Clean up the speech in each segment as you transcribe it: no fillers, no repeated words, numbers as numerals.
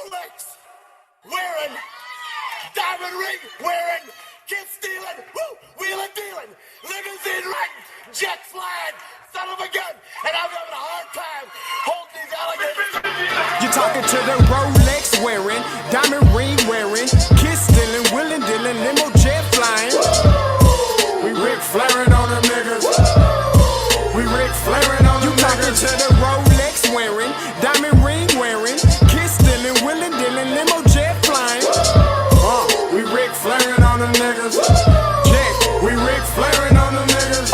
Rolex wearing, diamond ring wearing, kiss stealing, wheeling dealing, limousine riding, jet flying, son of a gun, and I'm having a hard time holding these alligators. You're talking to the Rolex wearing, diamond ring wearing, kiss stealing, wheeling dealing, limo jet flying. We Ric Flairing on them niggas. We Ric Flairing on them niggas. You talking to the Rolex wearing, diamond ring wearing, kiss stealing, wheeling dealing, limo jet flying. We Ric Flairing on them niggas. Yeah, we Ric Flairing on them niggas.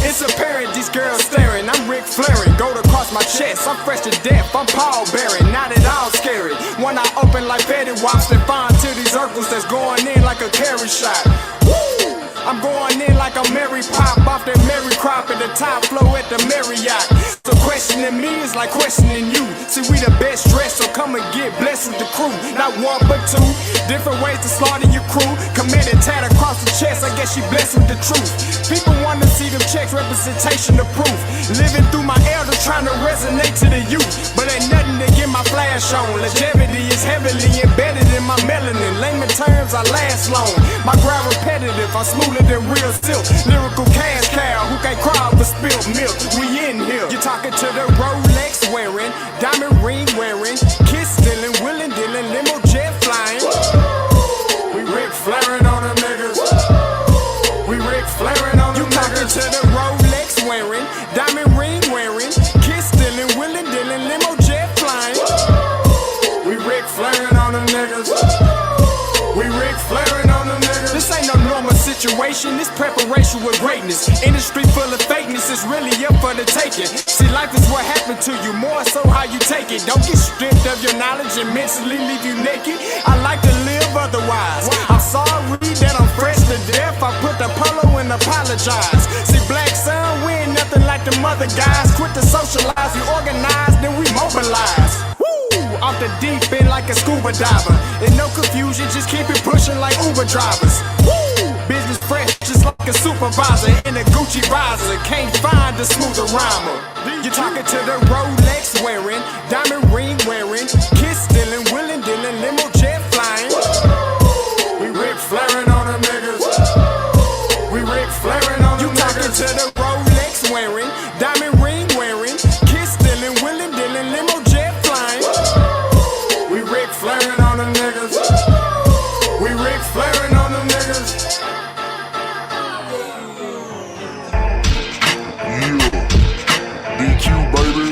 It's apparent these girls staring. I'm Ric Flairing, gold across my chest. I'm fresh to death, I'm Paul Bearing, not at all scary. When I open like Betty Wops, then find to these Urkels that's going in like a carry shot. Woo! I'm going in like a Mary Pop off that Mary Crop at the top flow at the Marriott. So questioning me is like questioning you. See, we the best dressed, so come and get blessed with the crew. Not one but two, different ways to slaughter your crew. Committed tat across the chest, I guess she blessed with the truth. People want to see them checks, representation of proof. Living through my elder, trying to resonate to the youth. But ain't nothing to get my flash on. Longevity is heavily embedded in my melanin. Layman terms, I last long. My grind repetitive, I'm smoother than real silk. Lyrical cash cow who can't cry over spilled milk. We in here. You're talking to the Rolex wearing, diamond ring wearing, kiss stealing, wheeling dealing, limo jet flying. We Ric Flairing on them niggas. We Ric Flairing on them niggas. You talking to the Rolex wearing, diamond ring wearing, kiss stealing, wheeling dealing, limo jet flying. We Ric Flairing on them niggas. We Ric Flairing on them niggas. This ain't no normal situation, this preparation with greatness. Industry full of fakeness is really up for the taking. See, life is what happened to you, more so how you take it. Don't get stripped of your knowledge and mentally leave you naked. I like to live otherwise. I'm sorry that I'm fresh to death. I put the polo and apologize. See, black son, we ain't nothing like the mother guys. Quit to socialize, we organize, then we mobilize. Off the deep end like a scuba diver. And no confusion, just keep it pushing like Uber drivers. Woo! Business fresh, just like a supervisor in a Gucci visor. Can't find a smoother rhymer. You're talking to the Rolex wearing, diamond ring wearing, kiss stealing, wheeling dealing, limo jet flying. We Ric Flairing on them niggas. We Ric Flairing on them niggas. You talking to the Rolex wearing, diamond ring wearing, kiss stealing, wheeling dealing, limo jet flying. We Ric Flairing on them niggas. We Ric Flairing on them niggas. Yeah, DQ baby.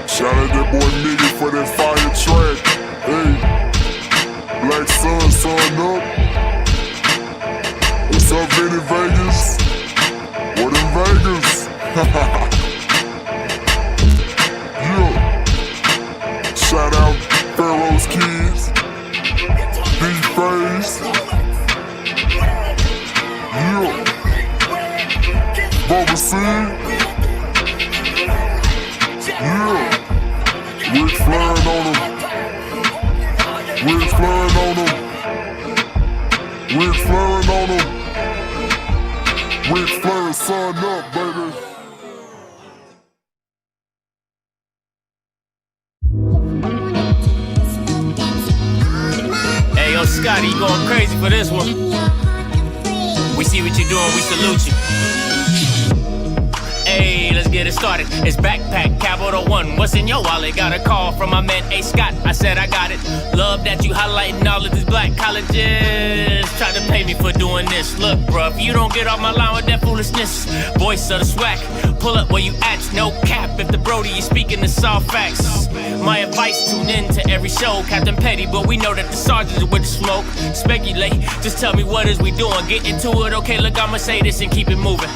Shout out that boy Nigga for that fire track. Hey, Black Sun, sun up. What's up, Vinny Vegas? What in Vegas? Yeah. Shout out Pharaoh's Kids, D-Face, yeah, Bubba C, yeah, Ric Flairing on them, Ric Flairing on them, Ric Flairing on them, Ric Flairing sun up, baby. Scotty, you going crazy for this one. We see what you're doing, we salute you. Hey, let's get it started. It's Backpack Capital One. What's in your wallet? Got a call from my man A. Scott. I said I got it. Love that you highlighting all of these black colleges. Try to pay me for doing this. Look, bruh, if you don't get off my line with that foolishness, voice of the swag, pull up where you at. No cap if the Brody is speaking the soft facts. My advice, tune in to every show. Captain Petty, but we know that the sergeants are with the smoke. Speculate, just tell me what is we doing. Get into it, okay, look, I'ma say this and keep it moving.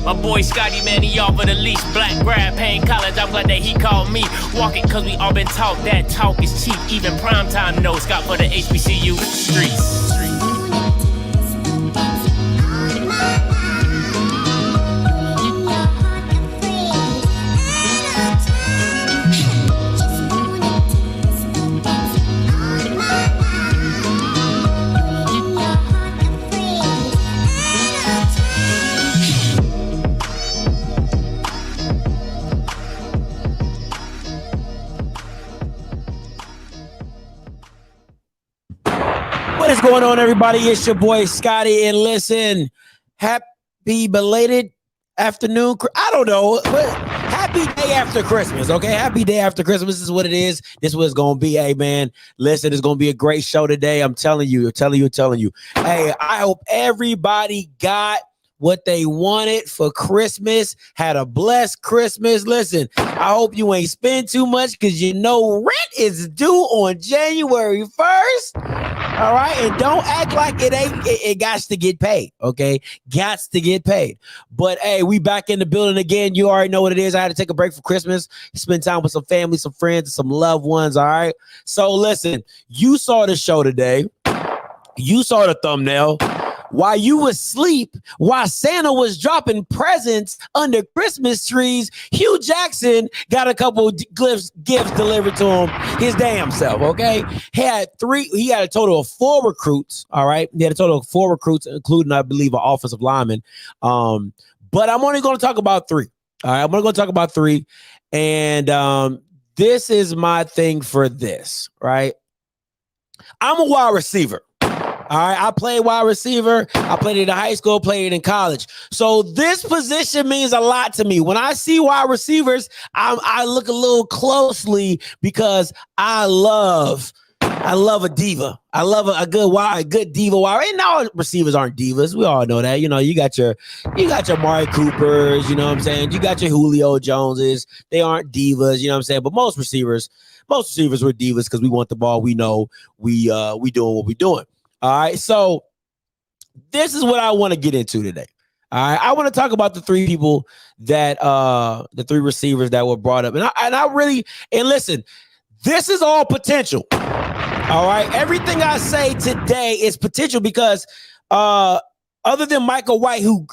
My boy Scotty, man, he offered the least. Black grad, paying college, I'm glad that he called me. Walk it, cause we all been taught that talk is cheap. Even primetime knows Scott for the HBCU streets. What is going on, everybody? It's your boy Scotty, and listen, happy belated afternoon. I don't know, but happy day after Christmas, okay? Happy day after Christmas is what it is. This is what it's going to be. Hey, man, listen, it's going to be a great show today. I'm telling you. Hey, I hope everybody got what they wanted for Christmas, had a blessed Christmas. Listen, I hope you ain't spend too much because you know rent is due on January 1st. All right, and don't act like it got to get paid, okay? Gots to get paid. But hey, we back in the building again. You already know what it is. I had to take a break for Christmas, spend time with some family, some friends, and some loved ones, all right? So listen, you saw the show today. You saw the thumbnail. While you was asleep, while Santa was dropping presents under Christmas trees, Hugh Jackson got a couple gifts delivered to him his damn self, okay? He had a total of 4 recruits, all right? He had a total of 4 recruits, including, I believe, an offensive lineman. But I'm only going to talk about 3, all right? I'm only going to talk about 3. And this is my thing for this, right? I'm a wide receiver. All right, I played wide receiver. I played it in high school, played it in college. So this position means a lot to me. When I see wide receivers, I look a little closely because I love a diva. I love a good diva wide. And all receivers aren't divas. We all know that. You know, you got your Amari Coopers. You know what I'm saying? You got your Julio Joneses. They aren't divas. You know what I'm saying? But most receivers were divas because we want the ball. We know we doing what we doing. All right, so this is what I want to get into today. All right, I want to talk about the 3 people that the 3 receivers that were brought up, and listen, this is all potential. All right, everything I say today is potential because other than Michael White, who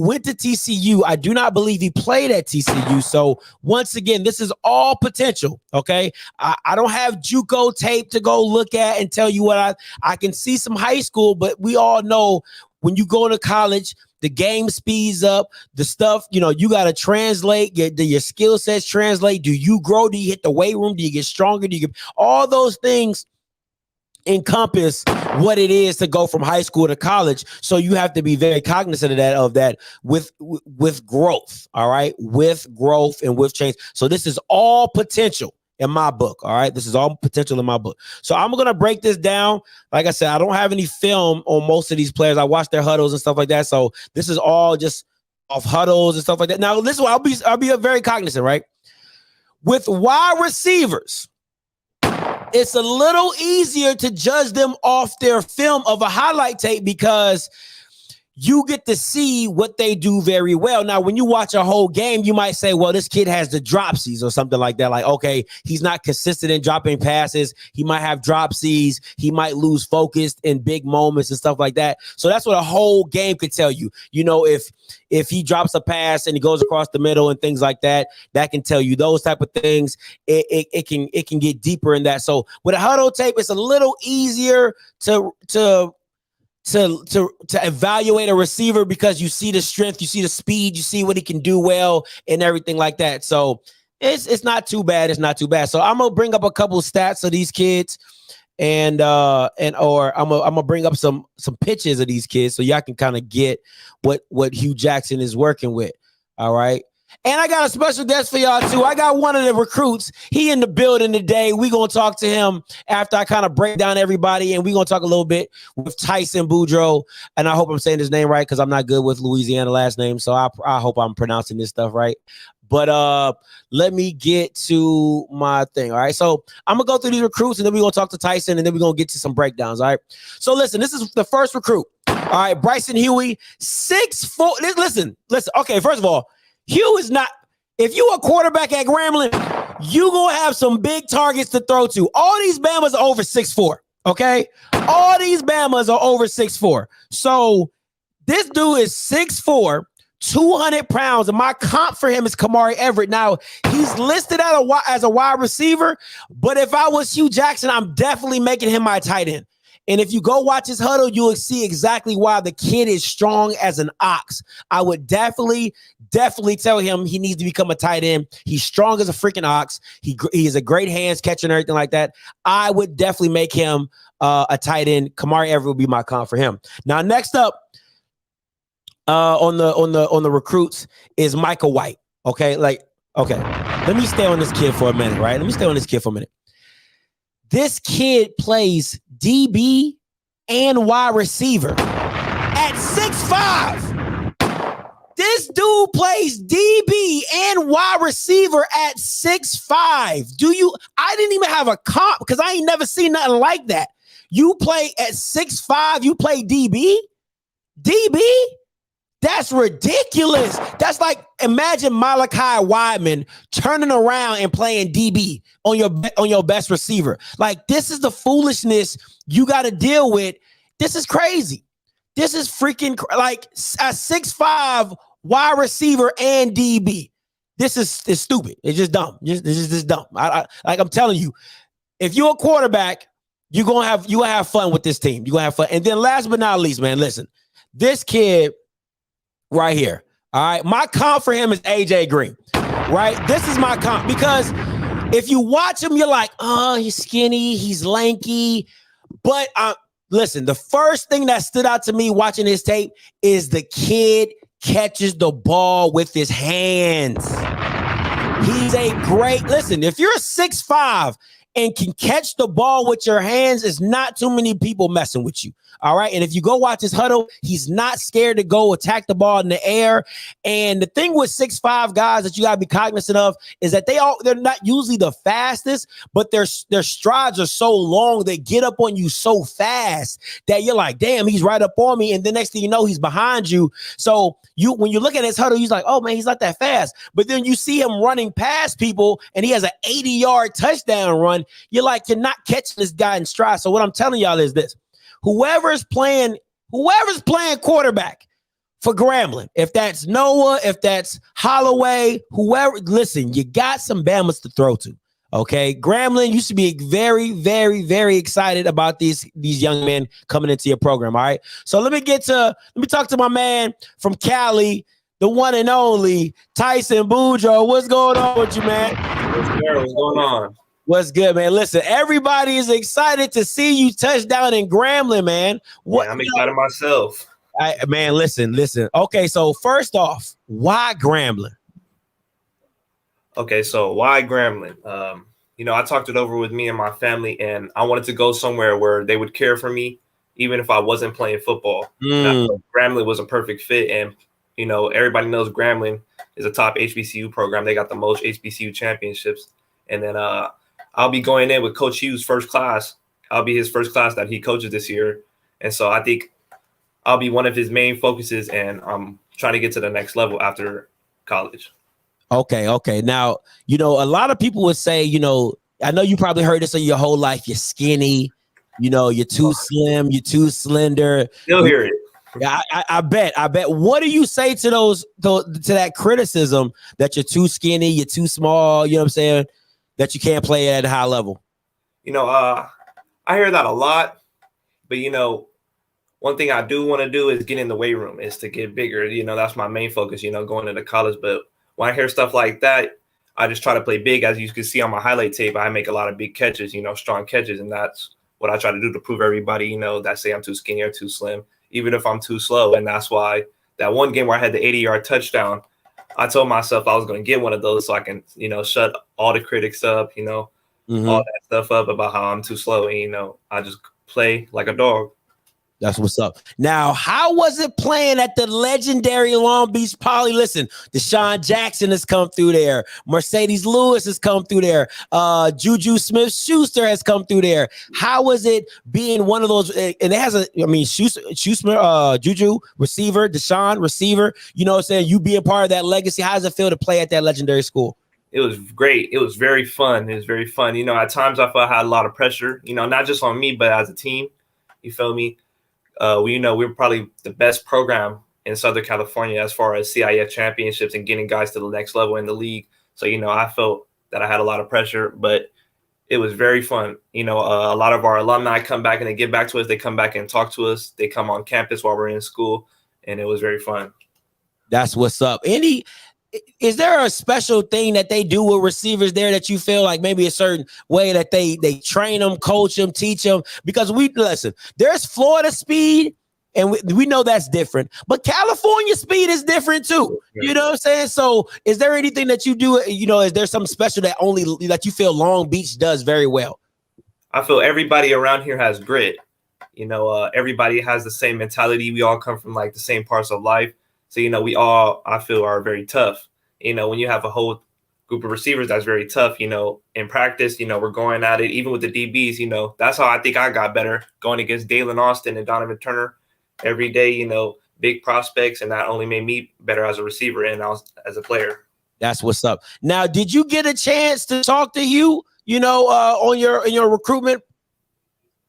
went to TCU, I do not believe he played at TCU. So once again, this is all potential. Okay, I don't have JUCO tape to go look at and tell you what I can see some high school, but we all know when you go to college, the game speeds up. The stuff, you got to translate. Your skill sets translate. Do you grow? Do you hit the weight room? Do you get stronger? All those things encompass what it is to go from high school to college. So you have to be very cognizant of that with growth. All right. With growth and with change. So this is all potential in my book. All right. This is all potential in my book. So I'm going to break this down. Like I said, I don't have any film on most of these players. I watch their huddles and stuff like that. So this is all just off huddles and stuff like that. Now, listen, I'll be very cognizant, right? With wide receivers, it's a little easier to judge them off their film of a highlight tape because you get to see what they do very well. Now, when you watch a whole game, you might say, well, this kid has the dropsies or something like that. Like, okay, he's not consistent in dropping passes. He might have dropsies. He might lose focus in big moments and stuff like that. So that's what a whole game could tell you. If he drops a pass and he goes across the middle and things like that, that can tell you those type of things. It can get deeper in that. So with a huddle tape, it's a little easier to evaluate a receiver because you see the strength, you see the speed, you see what he can do well and everything like that. So it's not too bad. It's not too bad. So I'm gonna bring up a couple stats of these kids and I'm gonna bring up some pictures of these kids so y'all can kind of get what Hugh Jackson is working with. All right. And I got a special guest for y'all too. I got one of the recruits. He in the building today. We're going to talk to him after I kind of break down everybody. And we're going to talk a little bit with Tyson Bordeaux. And I hope I'm saying his name right because I'm not good with Louisiana last name. So I hope I'm pronouncing this stuff right. But let me get to my thing. All right. So I'm going to go through these recruits and then we're going to talk to Tyson and then we're going to get to some breakdowns. All right. So listen, this is the first recruit. All right. Bryson Huey, 6'4". Listen. Okay. First of all, Hugh is not, if you a quarterback at Grambling, you going to have some big targets to throw to. All these Bamas are over 6'4", okay? All these Bamas are over 6'4". So this dude is 6'4", 200 pounds, and my comp for him is Kamari Everett. Now, he's listed as a wide receiver, but if I was Hugh Jackson, I'm definitely making him my tight end. And if you go watch his huddle, you'll see exactly why the kid is strong as an ox. I would definitely tell him he needs to become a tight end. He's strong as a freaking ox. He has a great hands catch and everything like that. I would definitely make him a tight end. Kamari Everett will be my comp for him. Now, next up on the recruits is Michael White. Okay, let me stay on this kid for a minute, right? This kid plays DB and wide receiver at 6'5". This dude plays DB and wide receiver at 6'5". I didn't even have a comp because I ain't never seen nothing like that. You play at 6'5", you play DB? DB? That's ridiculous. That's like, imagine Malachi Wideman turning around and playing DB on your best receiver. Like, this is the foolishness you got to deal with. This is crazy. This is freaking like a 6'5" wide receiver and DB. It's stupid. It's just dumb. It's just dumb. Like I'm telling you, if you're a quarterback, you're gonna have fun with this team. You're gonna have fun. And then last but not least, man, listen, this kid right here. All right. My comp for him is AJ Green. Right? This is my comp because if you watch him, you're like, oh, he's skinny, he's lanky. But listen, the first thing that stood out to me watching his tape is the kid catches the ball with his hands. He's listen, if you're 6'5" and can catch the ball with your hands, it's not too many people messing with you. All right. And if you go watch his huddle, he's not scared to go attack the ball in the air. And the thing with 6'5" guys that you got to be cognizant of is that they're not usually the fastest, but their strides are so long, they get up on you so fast that you're like, damn, he's right up on me. And the next thing you know, he's behind you. So when you look at his huddle, he's like, oh man, he's not that fast. But then you see him running past people and he has an 80-yard touchdown run. You're like, you're not catching this guy in stride. So what I'm telling y'all is this. Whoever's playing quarterback for Grambling, if that's Noah, if that's Holloway, whoever, listen, you got some Bamas to throw to. Okay. Grambling used to be very, very, very excited about these young men coming into your program. All right. So let me talk to my man from Cali, the one and only Tyson Bordeaux. What's going on with you, man? What's going on? What's good, man? Listen, everybody is excited to see you touch down in Grambling, man. Yeah, I'm excited myself. Man, listen. Okay, so first off, why Grambling? Okay, so why Grambling? I talked it over with me and my family, and I wanted to go somewhere where they would care for me, even if I wasn't playing football. Grambling was a perfect fit, and everybody knows Grambling is a top HBCU program. They got the most HBCU championships, and then I'll be going in with Coach Hugh's first class. I'll be his first class that he coaches this year. And so I think I'll be one of his main focuses, and I'm trying to get to the next level after college. Okay. Now, a lot of people would say, I know you probably heard this your whole life. You're skinny, you're too slim, you're too slender. You'll hear it. Yeah, I bet. What do you say to to that criticism that you're too skinny, you're too small, you know what I'm saying? That you can't play at a high level? I hear that a lot, but one thing I do want to do is get in the weight room, is to get bigger. That's my main focus, going into college. But when I hear stuff like that, I just try to play big. As you can see on my highlight tape, I make a lot of big catches, strong catches. And that's what I try to do to prove everybody, that say I'm too skinny or too slim, even if I'm too slow. And that's why that one game where I had the 80-yard touchdown, I told myself I was going to get one of those so I can, shut all the critics up, all that stuff up about how I'm too slow. And, I just play like a dog. That's what's up. Now, how was it playing at the legendary Long Beach Poly? Listen, Deshaun Jackson has come through there. Mercedes Lewis has come through there. Juju Smith-Schuster has come through there. How was it being one of those? And it has Juju receiver, Deshaun receiver. You know what I'm saying? You being part of that legacy. How does it feel to play at that legendary school? It was great. It was very fun. At times I felt I had a lot of pressure, not just on me, but as a team. You feel me? We're probably the best program in Southern California as far as CIF championships and getting guys to the next level in the league. So, I felt that I had a lot of pressure, but it was very fun. You know, a lot of our alumni come back and they give back to us. They come back and talk to us. They come on campus while we're in school, and it was very fun. That's what's up. Is there a special thing that they do with receivers there that you feel like maybe a certain way that they train them, coach them, teach them? Because there's Florida speed, and we know that's different, but California speed is different too. You know what I'm saying? So is there anything that you do? You know, is there something special that you feel Long Beach does very well? I feel everybody around here has grit. You know, everybody has the same mentality. We all come from like the same parts of life. So, you know, we all, I feel, are very tough. You know, when you have a whole group of receivers, that's very tough. You know, in practice, you know, we're going at it. Even with the DBs, you know, that's how I think I got better, going against Dalen Austin and Donovan Turner every day. You know, big prospects, and that only made me better as a receiver and as a player. That's what's up. Now, did you get a chance to talk to Hugh, you know, in your recruitment?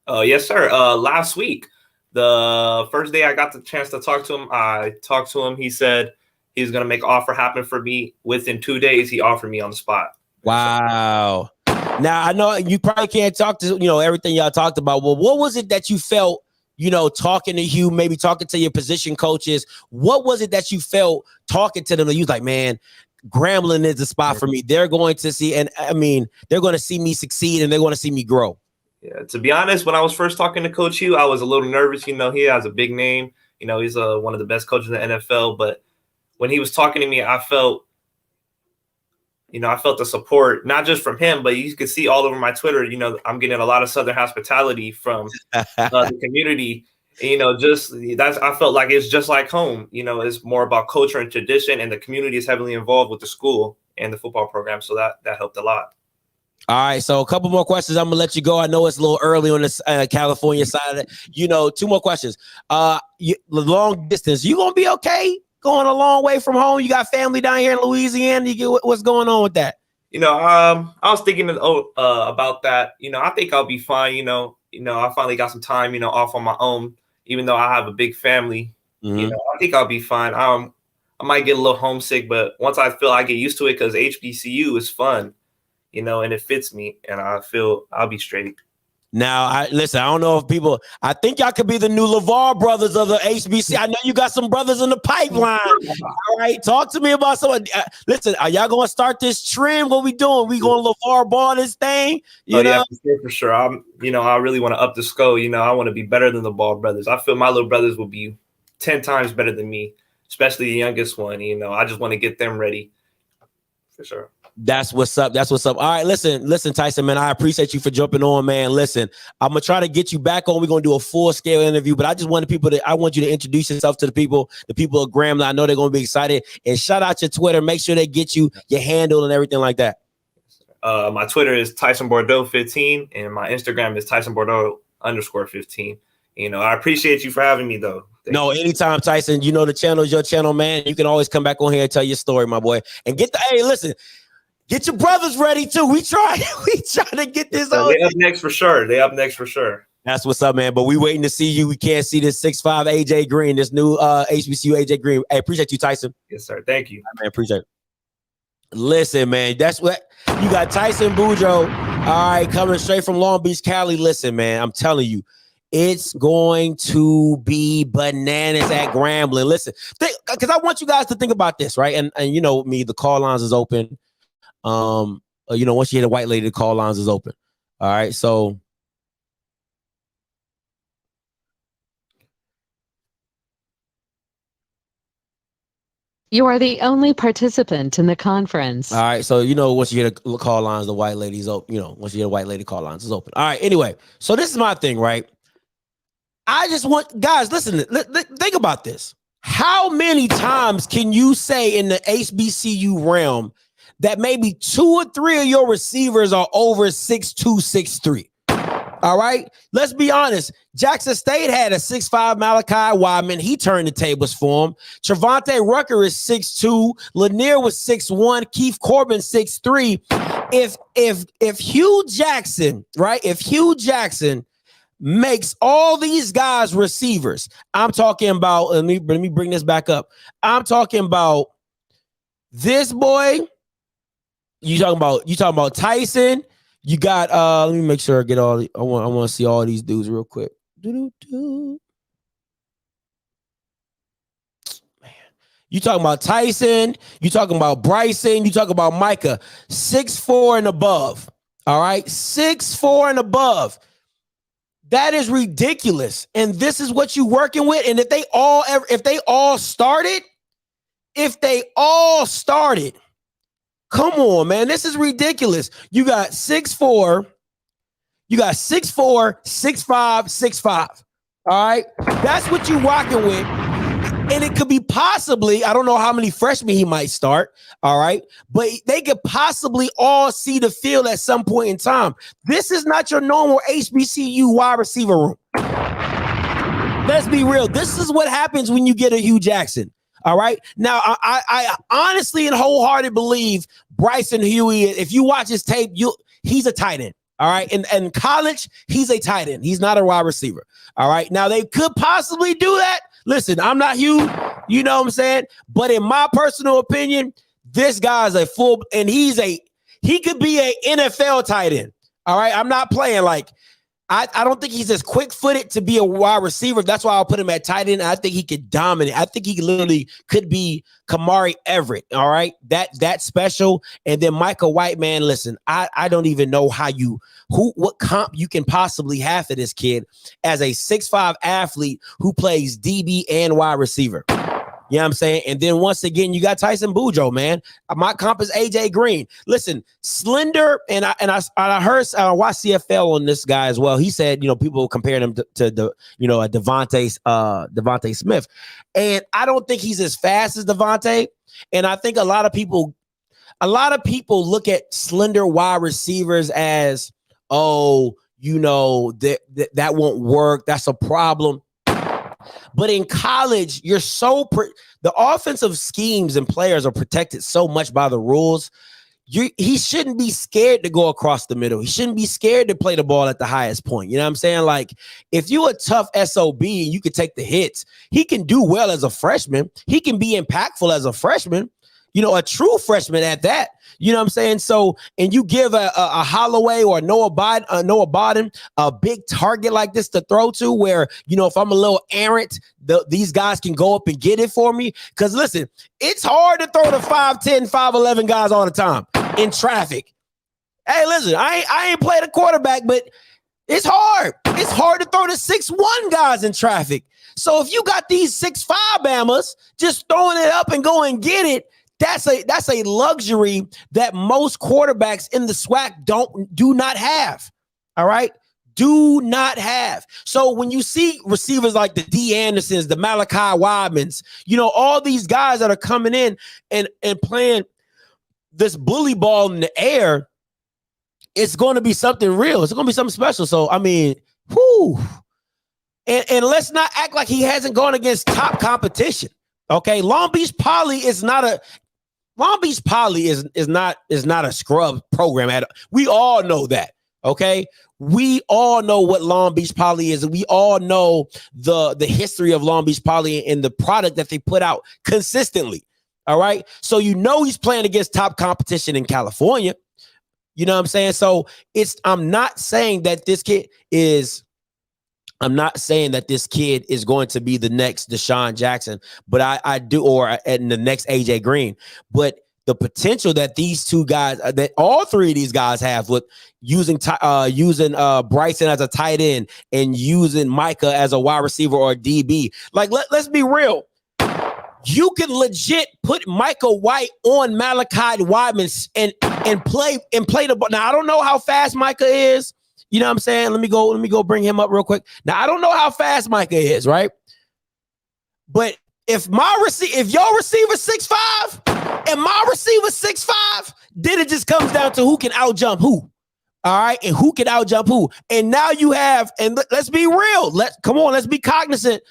Yes, sir. Last week. The first day I got the chance to talk to him, I talked to him. He said he's going to make an offer happen for me. Within 2 days, he offered me on the spot. Wow. Now, I know you probably can't talk to, you know, everything y'all talked about. Well, what was it that you felt, you know, talking to Hugh, maybe talking to your position coaches? What was it that you felt talking to them that you was like, man, Grambling is the spot for me. They're going to see, and I mean, they're going to see me succeed and they're going to see me grow. Yeah, to be honest, when I was first talking to Coach Hugh, I was a little nervous. You know, he has a big name. You know, he's one of the best coaches in the NFL. But when he was talking to me, I felt the support, not just from him, but you could see all over my Twitter. You know, I'm getting a lot of Southern hospitality from the community. And, you know, I felt like it's just like home. You know, it's more about culture and tradition, and the community is heavily involved with the school and the football program. So that helped a lot. All right, so a couple more questions. I'm gonna let you go. I know it's a little early on this California side of it. You know, 2 more questions. Long distance, you gonna be okay going a long way from home? You got family down here in Louisiana. What's going on with that? You know, I was thinking about that. You know, I think I'll be fine. You know, I finally got some time, you know, off on my own, even though I have a big family. Mm-hmm. You know, I think I'll be fine. I might get a little homesick, but once I feel I get used to it, because HBCU is fun. You know, and it fits me, and I feel I'll be straight. Now, I don't know if people, I think y'all could be the new LeVar brothers of the HBC. I know you got some brothers in the pipeline. All right, talk to me about someone. Listen, are y'all going to start this trend? What we doing? We going to LeVar ball this thing? You know? Yeah, for sure. I really want to up the score. You know, I want to be better than the Ball brothers. I feel my little brothers will be 10 times better than me, especially the youngest one. You know, I just want to get them ready for sure. That's what's up. That's what's up. All right, listen, Tyson, man, I appreciate you for jumping on, man. Listen, I'm gonna try to get you back on. We're gonna do a full scale interview, but I just want I want you to introduce yourself to the people of Grambling. I know they're gonna be excited. And shout out your Twitter. Make sure they get you your handle and everything like that. My Twitter is Tyson Bordeaux 15, and my Instagram is Tyson Bordeaux _15. You know, I appreciate you for having me, though. Anytime, Tyson. You know the channel is your channel, man. You can always come back on here and tell your story, my boy. And listen. Get your brothers ready too. We try to get this on. They up next for sure. That's what's up, man. But we waiting to see you. We can't see this 6'5" AJ Green, this new HBCU AJ Green. Hey, appreciate you, Tyson. Yes, sir. Thank you. Man, appreciate it. Listen, man, that's what you got. Tyson Bordeaux. All right, coming straight from Long Beach, Cali. Listen, man, I'm telling you, it's going to be bananas at Grambling. Listen, because I want you guys to think about this, right? And you know me, the call lines is open. You know, once you hit a white lady, the call lines is open. All right, so you are the only participant in the conference. All right, so you know, once you hit a call lines, the white lady's open. You know, once you hit a white lady, call lines is open. All right, anyway, so this is my thing, right? I just want guys, listen, think about this. How many times can you say in the HBCU realm that maybe 2 or 3 of your receivers are over 6'2", 6'3"? All right, let's be honest. Jackson State had a 6'5" Malachi Wyman. He turned the tables for him. Trevante Rucker is 6'2". Lanier was 6'1". Keith Corbin 6'3". If Hugh Jackson, right? If Hugh Jackson makes all these guys receivers, I'm talking about. Let me bring this back up. I'm talking about this boy. You talking about Tyson. You got let me make sure I get all I want to see all these dudes real quick. Man. You talking about Tyson, you talking about Bryson, you talking about Micah, 6'4" and above. All right, 6'4" and above. That is ridiculous. And this is what you working with. And if they all started, come on, man. This is ridiculous. You got 6'4", 6'5", 6'5". All right. That's what you rocking with. And it could be possibly, I don't know how many freshmen he might start, all right, but they could possibly all see the field at some point in time. This is not your normal HBCU wide receiver room. Let's be real. This is what happens when you get a Hugh Jackson, all right? Now, I honestly and wholeheartedly believe Bryson Huey, if you watch his tape, he's a tight end. All right. In college, he's a tight end. He's not a wide receiver. All right. Now, they could possibly do that. Listen, I'm not Hugh. You know what I'm saying? But in my personal opinion, this guy's a full, and he could be a NFL tight end. All right. I'm not playing like, I don't think he's as quick-footed to be a wide receiver. That's why I'll put him at tight end. I think he could dominate. I think he literally could be Kamari Everett. All right, that's special. And then Michael White, man, listen, I don't even know what comp you can possibly have for this kid as a 6'5" athlete who plays DB and wide receiver. You know what I'm saying? And then once again, you got Tyson Bordeaux, man. My comp is AJ Green. Listen, slender, and I heard I watched CFL on this guy as well. He said, people comparing him to the, a Devontae Smith. And I don't think he's as fast as Devontae. And I think a lot of people look at slender wide receivers as, that won't work. That's a problem. But in college, the offensive schemes and players are protected so much by the rules. He shouldn't be scared to go across the middle. He shouldn't be scared to play the ball at the highest point. You know what I'm saying? Like, if you're a tough SOB and you can take the hits, he can do well as a freshman. He can be impactful as a freshman. A true freshman at that. You know what I'm saying? So, and you give a Holloway or Noah Biden a big target like this to throw to where, if I'm a little errant, these guys can go up and get it for me. Because listen, it's hard to throw to 5'10", 5'11" guys all the time in traffic. Hey, listen, I ain't played a quarterback, but it's hard. It's hard to throw to 6'1" guys in traffic. So if you got these 6'5" Bamas just throwing it up and go and get it, that's a luxury that most quarterbacks in the SWAC do not have. All right. Do not have. So when you see receivers like the D. Andersons, the Malachi Wideman's, all these guys that are coming in and playing this bully ball in the air, it's going to be something real. It's going to be something special. So, I mean, whoo. And let's not act like he hasn't gone against top competition. Okay. Long Beach Poly is not a scrub program. We all know that. Okay. We all know what Long Beach Poly is. And we all know the history of Long Beach Poly and the product that they put out consistently. All right. So, he's playing against top competition in California. You know what I'm saying? So I'm not saying that this kid is going to be the next Deshaun Jackson, but I do, or the next AJ Green. But the potential that these two guys, that all three of these guys have with using Bryson as a tight end and using Micah as a wide receiver or a DB. Like, let's be real. You can legit put Micah White on Malachi Wideman and play the ball. Now, I don't know how fast Micah is. You know what I'm saying? Let me go bring him up real quick. Now, I don't know how fast Micah is, right? But if your receiver 6'5" and my receiver 6'5", then it just comes down to who can outjump who. All right, and who can outjump who. And now you have, and let's be real. Let's be cognizant.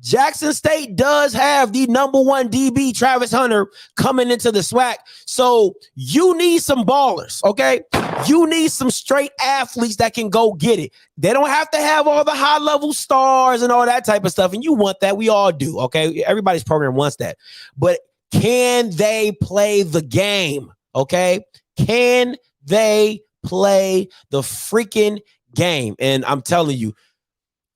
Jackson State does have the number one DB, Travis Hunter, coming into the SWAC. So you need some ballers, okay? You need some straight athletes that can go get it. They don't have to have all the high-level stars and all that type of stuff, and you want that. We all do, okay? Everybody's program wants that. But can they play the game, okay? Can they play the freaking game. And I'm telling you,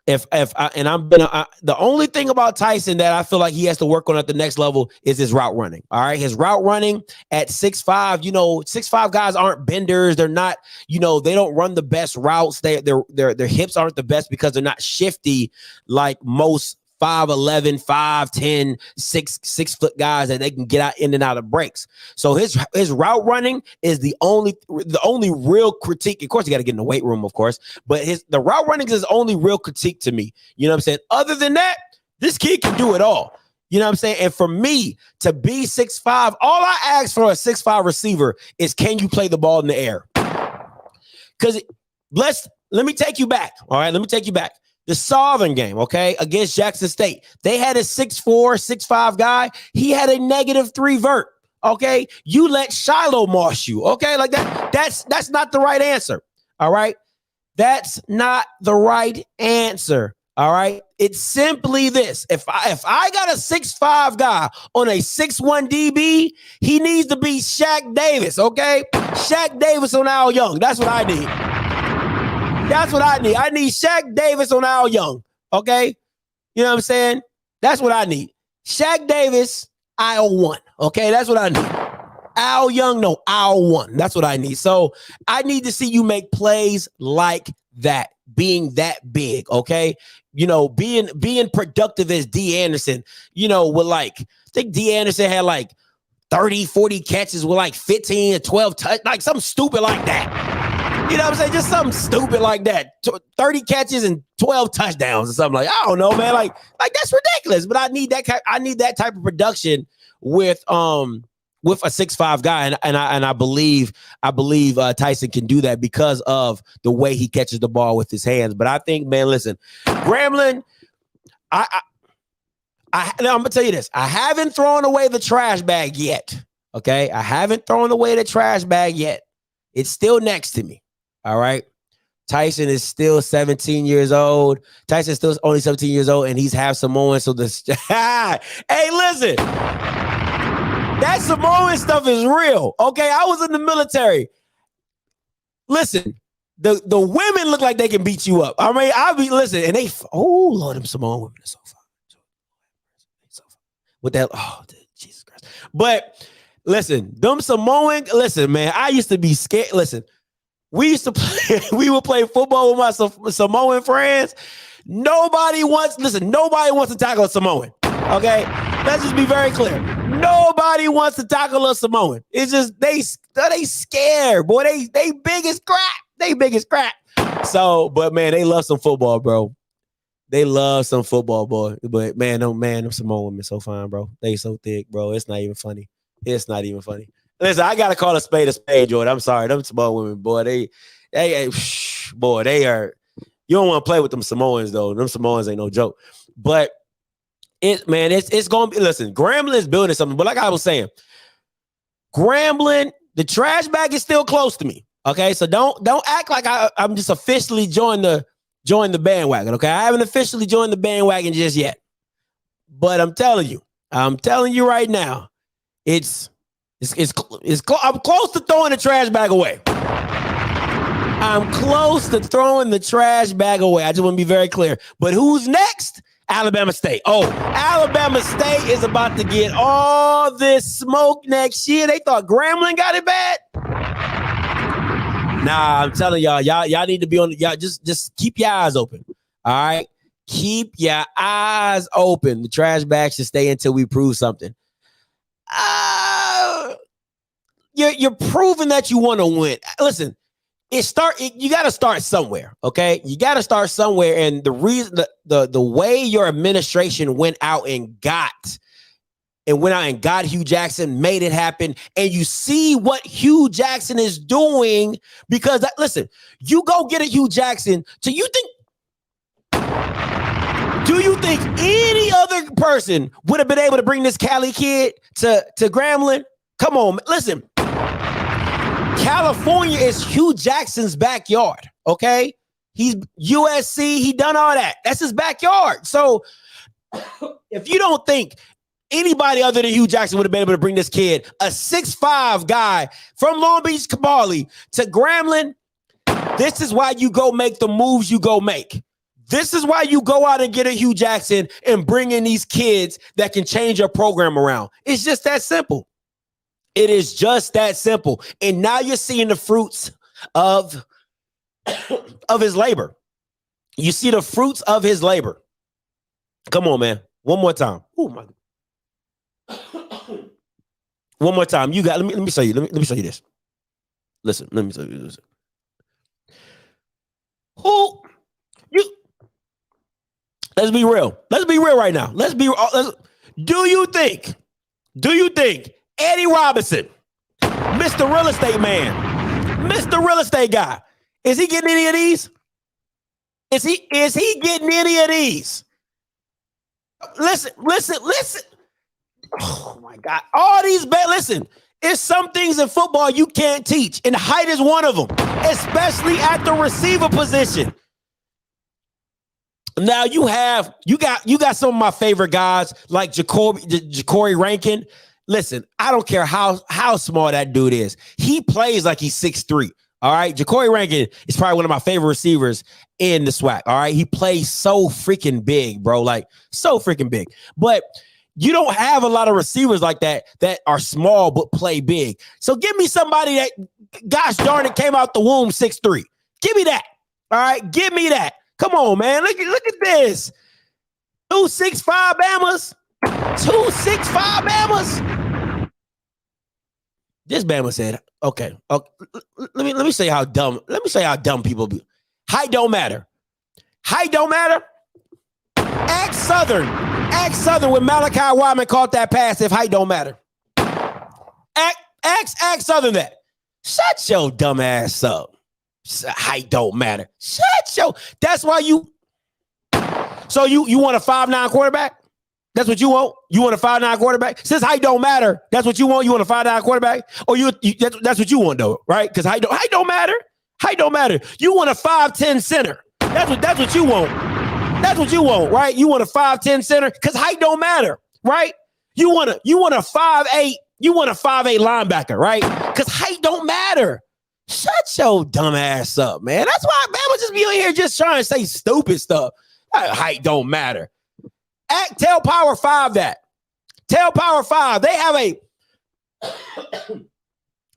the only thing about Tyson that I feel like he has to work on at the next level is his route running. All right. His route running at 6'5", 6'5" guys aren't benders. They're not, they don't run the best routes. Their hips aren't the best because they're not shifty like most 5'11", 5'10", 6 foot guys that they can get out in and out of breaks. So his route running is the only real critique. Of course, you got to get in the weight room, of course, but the route running is his only real critique to me. You know what I'm saying? Other than that, this kid can do it all. You know what I'm saying? And for me to be 6'5", all I ask for a 6'5" receiver is, can you play the ball in the air? Because let me take you back. All right, let me take you back. The Southern game, okay, against Jackson State. They had a 6'4", 6'5" guy. He had a -3 vert, okay? You let Shiloh moss you, okay? Like that. That's not the right answer, all right? That's not the right answer, all right? It's simply this. If I got a 6'5" guy on a 6'1" DB, he needs to be Shaq Davis, okay? Shaq Davis on Al Young. That's what I need. That's what I need. I need Shaq Davis on Al Young. Okay? You know what I'm saying? That's what I need. Shaq Davis, Al 1. Okay? That's what I need. Al Young, no, Al 1. That's what I need. So I need to see you make plays like that, being that big. Okay? Being productive as D. Anderson, with I think D. Anderson had 30, 40 catches with 15 or 12 touch, something stupid like that. You know what I'm saying? Just something stupid like that. 30 catches and 12 touchdowns or something I don't know, man. Like that's ridiculous. But I need that type of production with a 6'5" guy, and I believe Tyson can do that because of the way he catches the ball with his hands. But I think, man, listen, Grambling, I'm gonna tell you this. I haven't thrown away the trash bag yet. Okay, I haven't thrown away the trash bag yet. It's still next to me. All right. Tyson is still 17 years old. Tyson's still only 17 years old, and he's half Samoan. So hey, listen, that Samoan stuff is real. Okay, I was in the military. Listen, the women look like they can beat you up. I mean, listen, and Lord, them Samoan women are so fun. So fun. With that, Jesus Christ. But listen, listen, man, I used to be scared. Listen. We would play football with my Samoan friends. Nobody wants to tackle a Samoan. Okay? Let's just be very clear. Nobody wants to tackle a Samoan. It's just they scared, boy. They big as crap. They big as crap. So, but man, they love some football, bro. They love some football, boy. But man, them Samoan women so fine, bro. They so thick, bro. It's not even funny. It's not even funny. Listen, I gotta call a spade, Jordan. I'm sorry, them Samoan women, boy. They are. You don't want to play with them Samoans though. Them Samoans ain't no joke. But it's gonna be. Listen, Grambling is building something. But like I was saying, Grambling, the trash bag is still close to me. Okay, so don't act like I'm just officially joined the bandwagon. Okay, I haven't officially joined the bandwagon just yet. But I'm telling you right now, I'm close to throwing the trash bag away. I'm close to throwing the trash bag away. I just want to be very clear. But who's next? Alabama State. Oh, Alabama State is about to get all this smoke next year. They thought Grambling got it bad. Nah, I'm telling y'all need to be on. Y'all just keep your eyes open. All right, keep your eyes open. The trash bag should stay until we prove something. You're proving that you want to win. Listen, you got to start somewhere, okay? You got to start somewhere, and the reason the way your administration went out and got Hugh Jackson, made it happen, and you see what Hugh Jackson is doing because listen, you go get a Hugh Jackson. Do you think any other person would have been able to bring this Cali kid to Grambling? Come on, listen. California is Hugh Jackson's backyard, okay? He's USC. He done all that. That's his backyard. So if you don't think anybody other than Hugh Jackson would have been able to bring this kid, a 6'5" guy from Long Beach, Kabali, to Grambling, This is why you go make the moves you go make. This is why you go out and get a Hugh Jackson and bring in these kids that can change your program around. It's just that simple. It is just that simple. And now you're seeing the fruits of his labor. You see the fruits of his labor. Come on, man. One more time. Oh my. One more time. You got. Let me show you. Let me show you this. Listen. Let me show you this. Who you? Let's be real. Let's be real right now. Do you think Eddie Robinson, Mr. Real Estate Man, Mr. Real Estate Guy, is he getting any of these? Is he getting any of these? Listen. Oh my God. All these listen, it's some things in football you can't teach, and height is one of them, especially at the receiver position. Now you got some of my favorite guys like Ja'Cory Rankin. Listen, I don't care how small that dude is. He plays like he's 6'3". All right. Ja'Cory Rankin is probably one of my favorite receivers in the SWAC. All right. He plays so freaking big, bro. Like so freaking big. But you don't have a lot of receivers like that are small but play big. So give me somebody that, gosh darn it, came out the womb 6'3". Give me that. All right. Give me that. Come on, man. Look at this. 265 Bamas. 265 Bamas. This Bama said, okay. Let me say how dumb. Let me say how dumb people be. Height don't matter. Height don't matter. Ask Southern when Malachi Wyman caught that pass if height don't matter. Ask Southern that. Shut your dumb ass up. Height don't matter. That's why you. So you want a 5'9" quarterback? That's what you want? You want a 5'9" quarterback? Since height don't matter, that's what you want? You want a 5'9" quarterback? Or that's what you want though, right? Because height don't matter. Height don't matter. You want a 5'10" center. That's what you want. That's what you want, right? You want a 5'10" center because height don't matter, right? You want a 5'8", you want a 5'8" linebacker, right? Because height don't matter. Shut your dumb ass up, man. That's why Bama just be on here just trying to say stupid stuff. Height don't matter. Tell Power 5 that. Tell Power 5. They have a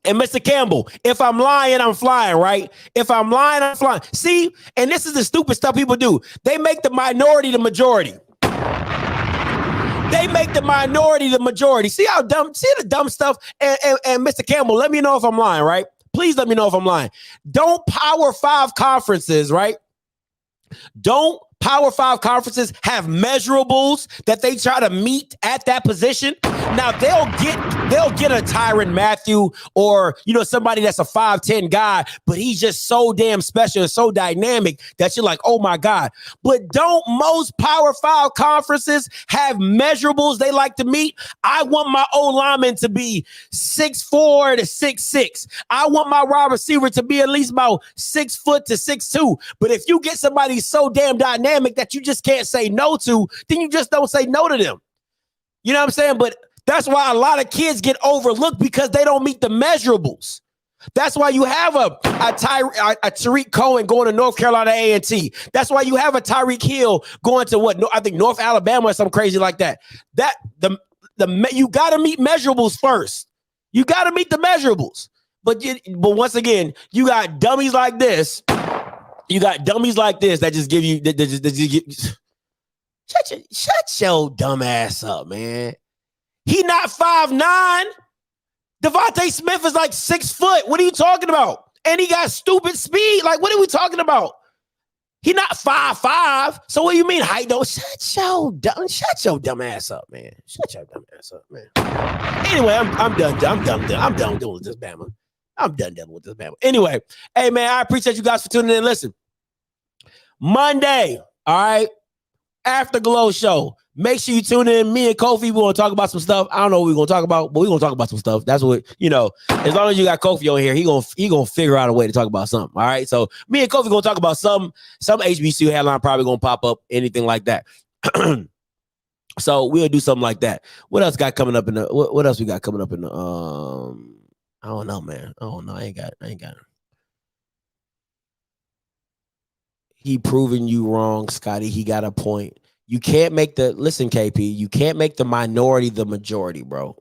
and Mr. Campbell, if I'm lying, I'm flying, right? If I'm lying, I'm flying. See, and this is the stupid stuff people do. They make the minority the majority. They make the minority the majority. See how dumb, see the dumb stuff? And Mr. Campbell, let me know if I'm lying, right? Please let me know if I'm lying. Don't Power 5 conferences, right? Don't Power 5 conferences have measurables that they try to meet at that position. Now they'll get a Tyrann Mathieu or somebody that's a 5'10" guy, but he's just so damn special and so dynamic that you're like, oh my God. But don't most Power 5 conferences have measurables they like to meet? I want my O-lineman to be 6'4" to 6'6". I want my wide receiver to be at least about 6 foot to 6'2". But if you get somebody so damn dynamic that you just can't say no to, then you just don't say no to them. You know what I'm saying? But that's why a lot of kids get overlooked because they don't meet the measurables. That's why you have a Tariq Cohen going to North Carolina A&T. That's why you have a Tyreek Hill going to I think North Alabama or something crazy like that. You got to meet measurables first. You got to meet the measurables. But once again, you got dummies like this. You got dummies like this that just give you shut your dumb ass up, man. He not 5'9". Devontae Smith is like 6 foot. What are you talking about? And he got stupid speed. Like, what are we talking about? He not 5'5". So what do you mean height don't? Shut your dumb ass up, man. Shut your dumb ass up, man. Anyway, I'm done. I'm done dealing with this Bama. I'm done dealing with this Bama. Anyway, hey man, I appreciate you guys for tuning in. Listen, Monday, all right, Afterglow show. Make sure you tune in. Me and Kofi, we're going to talk about some stuff. I don't know what we're going to talk about, but we're going to talk about some stuff. That's what, as long as you got Kofi on here, he gonna figure out a way to talk about something. All right. So me and Kofi going to talk about some HBCU headline probably going to pop up, anything like that. So we'll do something like that. What else got coming up in the, what else we got coming up in the, I don't know, man. I don't know. I ain't got it. He proving you wrong, Scotty. He got a point. You can't make listen, KP, you can't make the minority the majority, bro.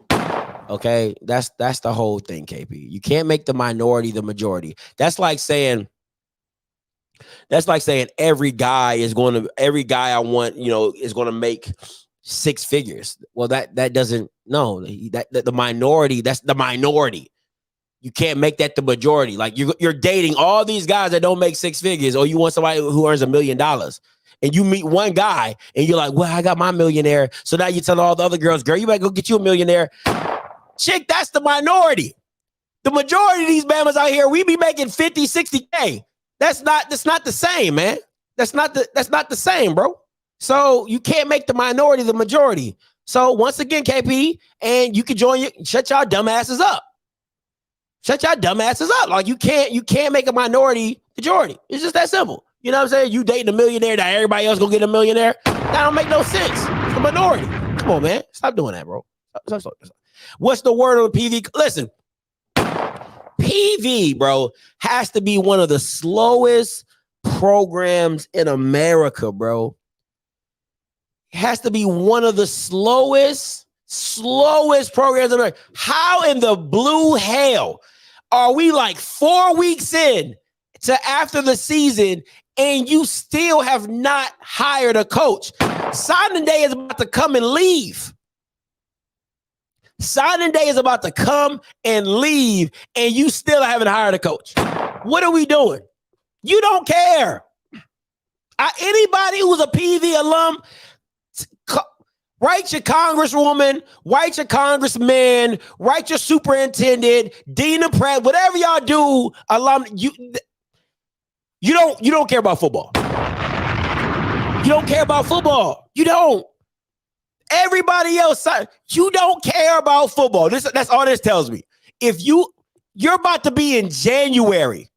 Okay? That's the whole thing, KP. You can't make the minority the majority. That's like saying every guy I want, is going to make 6 figures. Well, that doesn't, no, that the minority, that's the minority. You can't make that the majority. Like you're dating all these guys that don't make 6 figures, or you want somebody who earns $1 million, and you meet one guy and you're like, well, I got my millionaire. So now you tell all the other girls, girl, you better go get you a millionaire. Chick, that's the minority. The majority of these Bamas out here, we be making 50, 60K. That's not the same, man. That's not the same, bro. So you can't make the minority the majority. So once again, KP, and you can shut y'all dumbasses up. Shut y'all dumbasses up. Like you can't make a minority majority. It's just that simple. You know what I'm saying? You dating a millionaire, that everybody else gonna get a millionaire. That don't make no sense. It's the minority. Come on, man. Stop doing that, bro. Stop. What's the word on PV? Listen, PV, bro, has to be one of the slowest programs in America, bro. It has to be one of the slowest programs in America. How in the blue hell are we like 4 weeks in to after the season and you still have not hired a coach? Signing day is about to come and leave. Signing day is about to come and leave, and you still haven't hired a coach. What are we doing? You don't care. Anybody who's a PV alum, write your congresswoman, write your congressman, write your superintendent, dean of press, whatever y'all do, alum. You don't care about football. You don't care about football. You don't. Everybody else, you don't care about football. That's all this tells me. If you're about to be in January.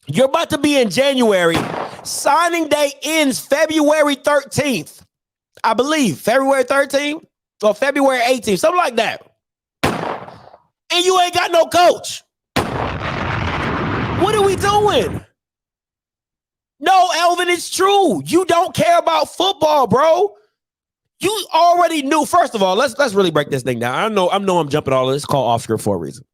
You're about to be in January. Signing day ends February 13th. I believe February 13th or February 18th, something like that. And you ain't got no coach. What are we doing? No, Elvin, it's true. You don't care about football, bro. You already knew. First of all, let's really break this thing down. I know I'm jumping all of this. It's called off script for a reason.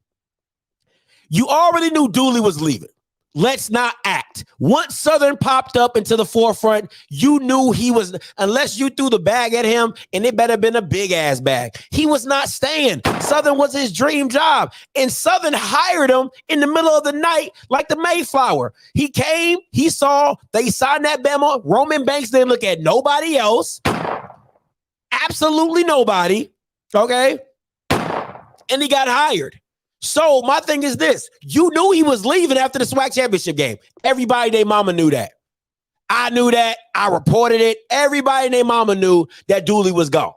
You already knew Dooley was leaving. Let's not act. Once Southern popped up into the forefront, you knew he was, unless you threw the bag at him, and it better have been a big ass bag. He was not staying. Southern was his dream job. And Southern hired him in the middle of the night like the Mayflower. He came, he saw, they signed that Bama. Roman Banks didn't look at nobody else. Absolutely nobody. Okay? And he got hired. So my thing is this. You knew he was leaving after the SWAC championship game. Everybody, their mama knew that. I knew that. I reported it. Everybody and their mama knew that Dooley was gone.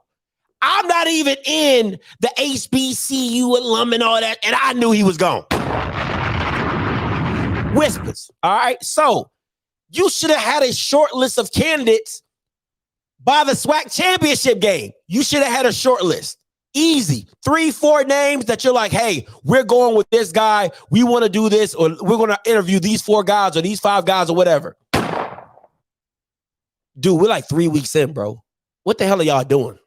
I'm not even in the HBCU alum and all that, and I knew he was gone. Whispers. All right. So you should have had a short list of candidates by the SWAC championship game. You should have had a short list. Easy. 3-4 names that you're like, hey, we're going with this guy. We want to do this, or we're going to interview these 4 guys or these 5 guys or whatever. Dude, we're like 3 weeks in, bro. What the hell are y'all doing?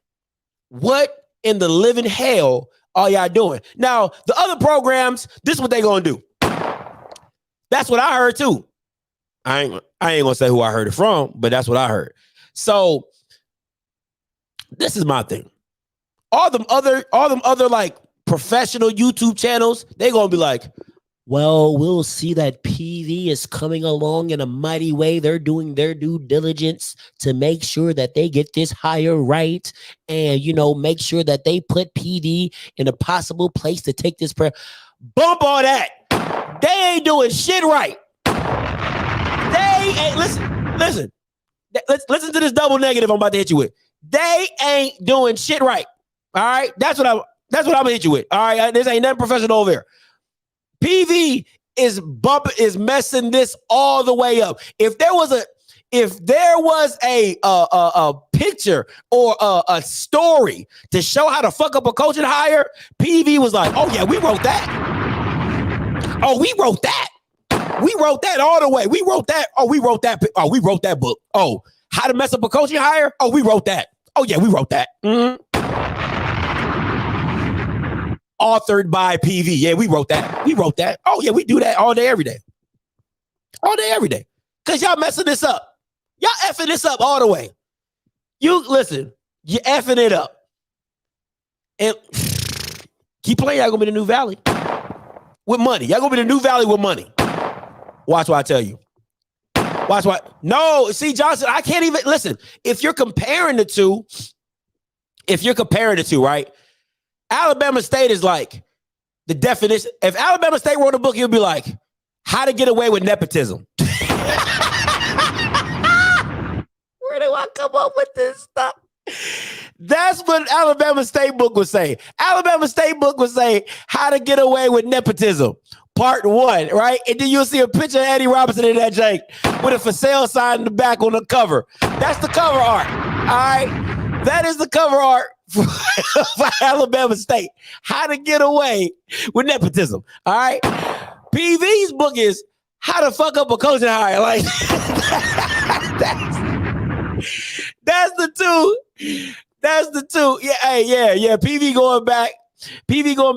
What in the living hell are y'all doing? Now, the other programs, this is what they going to do. That's what I heard too. I ain't going to say who I heard it from, but that's what I heard. So this is my thing. All them other like professional YouTube channels, they gonna be like, well, we'll see that PV is coming along in a mighty way. They're doing their due diligence to make sure that they get this hire right, and make sure that they put PV in a possible place to take this prayer. Bump all that. They ain't doing shit right. They ain't listen. Let's listen to this double negative I'm about to hit you with. They ain't doing shit right. All right, that's what I'm gonna hit you with. All right, this ain't nothing professional over here. PV is messing this all the way up. If there was a picture or a story to show how to fuck up a coaching hire, PV was like, oh yeah, we wrote that. Oh, we wrote that. We wrote that all the way. We wrote that. Oh, we wrote that. Oh, we wrote that book. Oh, how to mess up a coaching hire? Oh, we wrote that. Oh, yeah, we wrote that. Authored by PV. Yeah, we wrote that. We wrote that. Oh, yeah, we do that all day, every day. All day, every day. Because y'all messing this up. Y'all effing this up all the way. You, listen, you effing it up. And keep playing, y'all going to be the new Valley. With money. Y'all going to be the new Valley with money. Watch what I tell you. Watch what. No, see, Johnson, I can't even, listen, if you're comparing the two, right? Alabama State is like the definition. If Alabama State wrote a book, it would be like, how to get away with nepotism. Where do I come up with this stuff? That's what Alabama State book would say. Alabama State book would say, how to get away with nepotism. Part 1, right? And then you'll see a picture of Eddie Robinson in that jank with a for sale sign in the back on the cover. That's the cover art. All right. That is the cover art for Alabama State. How to get away with nepotism. All right. PV's book is how to fuck up a coaching hire. Like that's the two. That's the two. Yeah, yeah. PV going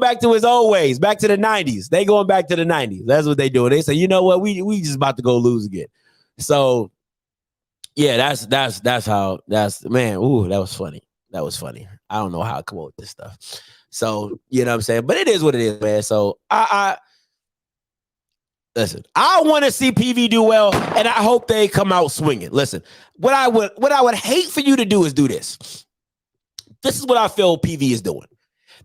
back to his old ways, back to the 90s. They going back to the 90s. That's what they doing. They say, you know what? We just about to go lose again. So yeah, that's how man. Ooh, that was funny. That was funny. I don't know how I come up with this stuff. So, you know what I'm saying? But it is what it is, man. So I listen, I want to see PV do well, and I hope they come out swinging. Listen, what I would hate for you to do is do this. This is what I feel PV is doing.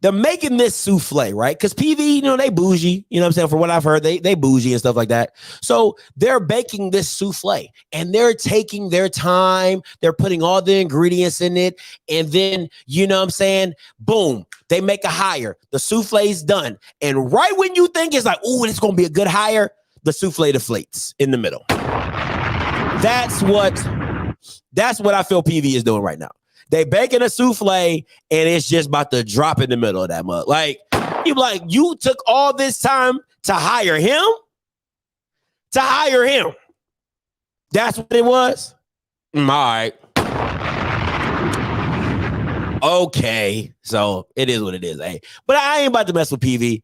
They're making this souffle, right? Because PV, you know, they bougie. You know what I'm saying? From what I've heard, they bougie and stuff like that. So they're baking this souffle, and they're taking their time. They're putting all the ingredients in it. And then, you know what I'm saying? Boom, they make a hire. The souffle's done. And right when you think it's like, oh, it's going to be a good hire, the souffle deflates in the middle. That's what I feel PV is doing right now. They baking a souffle and it's just about to drop in the middle of that mug. Like, you took all this time to hire him? To hire him. That's what it was? All right. Okay. So it is what it is. Hey. But I ain't about to mess with PV.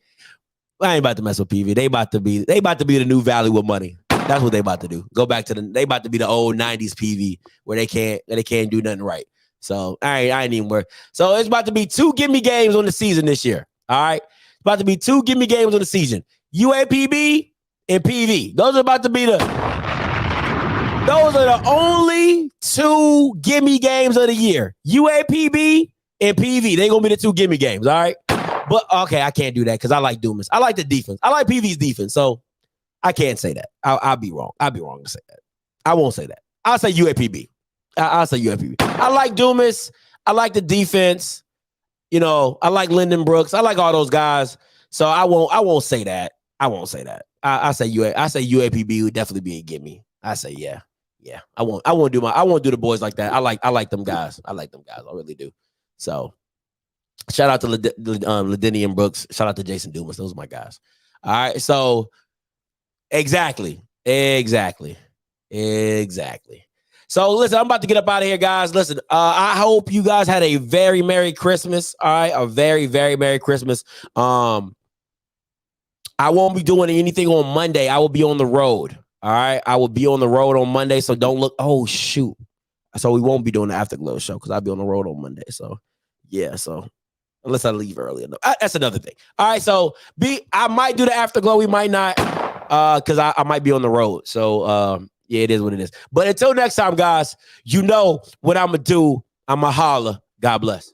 They about to be the new Valley with money. That's what they about to do. Go back to they about to be the old 90s PV where they can't do nothing right. So I ain't even worried. So it's about to be 2 gimme games on the season this year. All right. It's about to be 2 gimme games on the season. UAPB and PV. Those are the only 2 gimme games of the year. UAPB and PV. They're gonna be the 2 gimme games. All right. But okay, I can't do that because I like Dumas. I like the defense. I like PV's defense. So I can't say that. I'll be wrong. I'll be wrong to say that. I won't say that. I'll say UAPB. I'll say UAPB. I like Dumas. I like the defense. You know, I like Lyndon Brooks. I like all those guys. So I won't say that. I won't say that. I say UAPB would definitely be a gimme. I say yeah. I won't do the boys like that. I like them guys. I really do. So shout out to Ladinian Brooks. Shout out to Jason Dumas. Those are my guys. All right. So exactly. So listen, I'm about to get up out of here, guys. Listen, I hope you guys had a very Merry Christmas. All right, a very, very Merry Christmas. I won't be doing anything on Monday. I will be on the road. All right, I will be on the road on Monday. So don't look. Oh shoot! So we won't be doing the Afterglow show because I'll be on the road on Monday. So yeah. So unless I leave early enough, that's another thing. All right. So I might do the Afterglow. We might not because I might be on the road. So yeah, it is what it is. But until next time, guys, you know what I'm going to do. I'm going to holler. God bless.